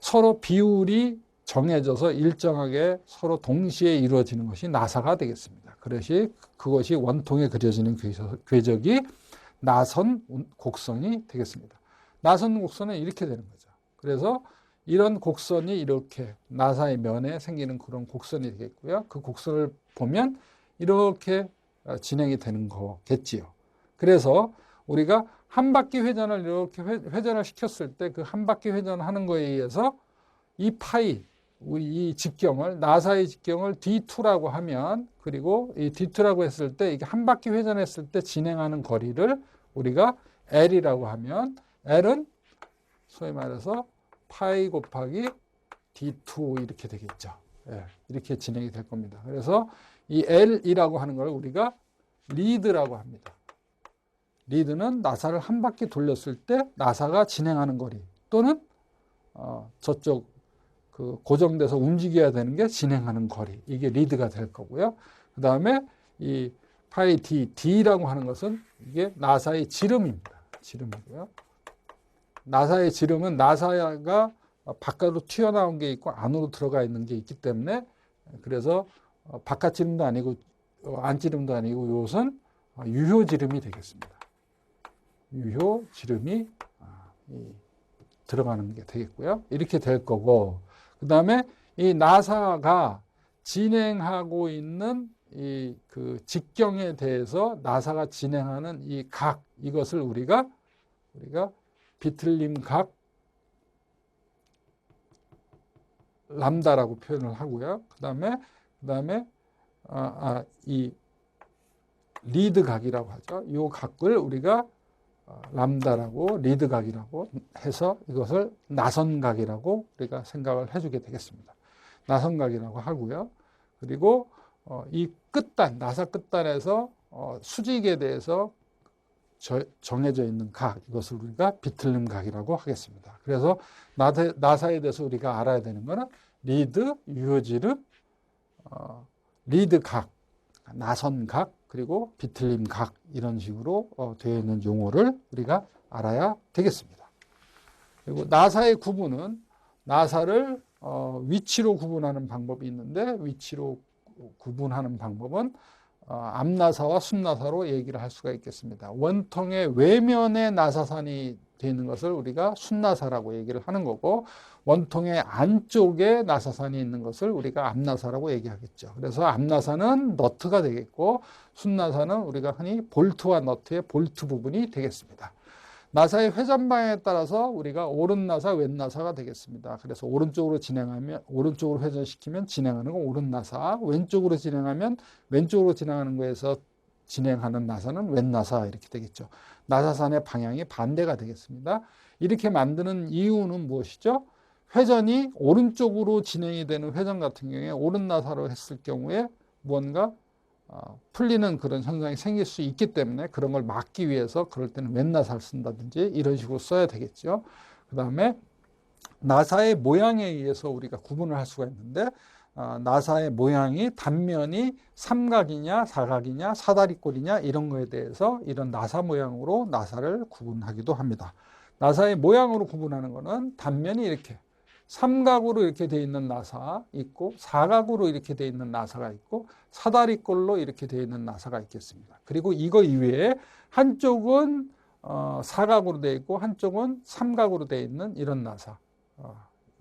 서로 비율이 정해져서 일정하게 서로 동시에 이루어지는 것이 나사가 되겠습니다. 그것이 원통에 그려지는 궤적이 나선 곡선이 되겠습니다. 나선 곡선은 이렇게 되는 거죠. 그래서 이런 곡선이 이렇게 나사의 면에 생기는 그런 곡선이 되겠고요. 그 곡선을 보면 이렇게 진행이 되는 거겠지요. 그래서 우리가 한 바퀴 회전을 이렇게 회전을 시켰을 때 그 한 바퀴 회전하는 거에 의해서 이 파이, 이 직경을, 나사의 직경을 D2라고 하면, 그리고 이 D2라고 했을 때 이게 한 바퀴 회전했을 때 진행하는 거리를 우리가 L이라고 하면, L은 소위 말해서 파이 곱하기 D2 이렇게 되겠죠. 예, 이렇게 진행이 될 겁니다. 그래서 이 L이라고 하는 걸 우리가 리드라고 합니다. 리드는 나사를 한 바퀴 돌렸을 때 나사가 진행하는 거리 또는 저쪽 그 고정돼서 움직여야 되는 게 진행하는 거리, 이게 리드가 될 거고요. 그 다음에 이 파이 D라고 하는 것은 이게 나사의 지름입니다. 지름이고요. 나사의 지름은 나사가 바깥으로 튀어나온 게 있고 안으로 들어가 있는 게 있기 때문에, 그래서 바깥 지름도 아니고 안 지름도 아니고 이것은 유효 지름이 되겠습니다. 유효 지름이 들어가는 게 되겠고요. 이렇게 될 거고, 그 다음에 이 나사가 진행하고 있는 이 그 직경에 대해서 나사가 진행하는 이 각, 이것을 우리가 비틀림 각 람다라고 표현을 하고요. 그 다음에 이 리드 각이라고 하죠. 이 각을 우리가 람다라고 리드 각이라고 해서 이것을 나선각이라고 우리가 생각을 해주게 되겠습니다. 나선각이라고 하고요. 그리고 이 끝단, 나사 끝단에서 수직에 대해서 정해져 있는 각, 이것을 우리가 비틀림 각이라고 하겠습니다. 그래서 나사에 대해서 우리가 알아야 되는 것은 리드, 유효지름, 리드 각, 나선 각, 그리고 비틀림 각, 이런 식으로 되어 있는 용어를 우리가 알아야 되겠습니다. 그리고 나사의 구분은 나사를 위치로 구분하는 방법이 있는데, 위치로 구분하는 방법은 앞나사와 순나사로 얘기를 할 수가 있겠습니다. 원통의 외면에 나사산이 되어 있는 것을 우리가 순나사라고 얘기를 하는 거고, 원통의 안쪽에 나사산이 있는 것을 우리가 앞나사라고 얘기하겠죠. 그래서 앞나사는 너트가 되겠고, 순나사는 우리가 흔히 볼트와 너트의 볼트 부분이 되겠습니다. 나사의 회전 방향에 따라서 우리가 오른 나사, 왼 나사가 되겠습니다. 그래서 오른쪽으로 회전시키면 진행하는 건 오른 나사, 왼쪽으로 진행하면 왼쪽으로 진행하는 거에서 진행하는 나사는 왼 나사, 이렇게 되겠죠. 나사산의 방향이 반대가 되겠습니다. 이렇게 만드는 이유는 무엇이죠? 회전이 오른쪽으로 진행이 되는 회전 같은 경우에 오른 나사로 했을 경우에 무언가 풀리는 그런 현상이 생길 수 있기 때문에 그런 걸 막기 위해서 그럴 때는 왼 나사를 쓴다든지 이런 식으로 써야 되겠죠. 그 다음에 나사의 모양에 의해서 우리가 구분을 할 수가 있는데, 나사의 모양이 단면이 삼각이냐 사각이냐 사다리꼴이냐 이런 거에 대해서 이런 나사 모양으로 나사를 구분하기도 합니다. 나사의 모양으로 구분하는 거는 단면이 이렇게 삼각으로 이렇게 되어 있는 나사 있고, 사각으로 이렇게 되어 있는 나사가 있고, 사다리꼴로 이렇게 되어 있는 나사가 있겠습니다. 그리고 이거 이외에 한쪽은 사각으로 되어 있고 한쪽은 삼각으로 되어 있는 이런 나사.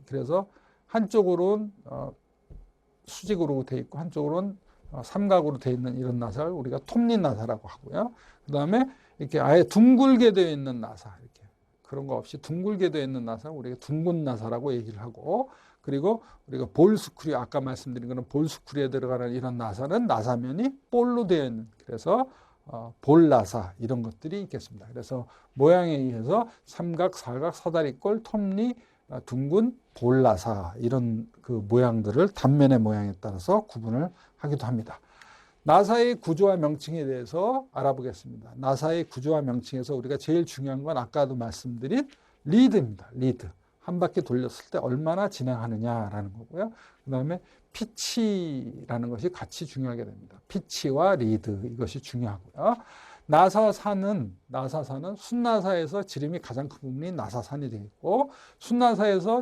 그래서 한쪽으로는 수직으로 되어 있고 한쪽으로는 삼각으로 되어 있는 이런 나사를 우리가 톱니 나사라고 하고요. 그 다음에 이렇게 아예 둥글게 되어 있는 나사, 이렇게 그런 거 없이 둥글게 되어 있는 나사, 우리가 둥근 나사라고 얘기를 하고, 그리고 우리가 볼스크류, 아까 말씀드린 거는 볼스크류에 들어가는 이런 나사는 나사면이 볼로 되어 있는, 그래서 볼나사, 이런 것들이 있겠습니다. 그래서 모양에 의해서 삼각, 사각, 사다리꼴, 톱니, 둥근, 볼나사, 이런 그 모양들을 단면의 모양에 따라서 구분을 하기도 합니다. 나사의 구조와 명칭에 대해서 알아보겠습니다. 나사의 구조와 명칭에서 우리가 제일 중요한 건 아까도 말씀드린 리드입니다. 리드. 한 바퀴 돌렸을 때 얼마나 진행하느냐라는 거고요. 그 다음에 피치라는 것이 같이 중요하게 됩니다. 피치와 리드, 이것이 중요하고요. 나사산은 순나사에서 지름이 가장 큰 부분이 나사산이 되겠고, 순나사에서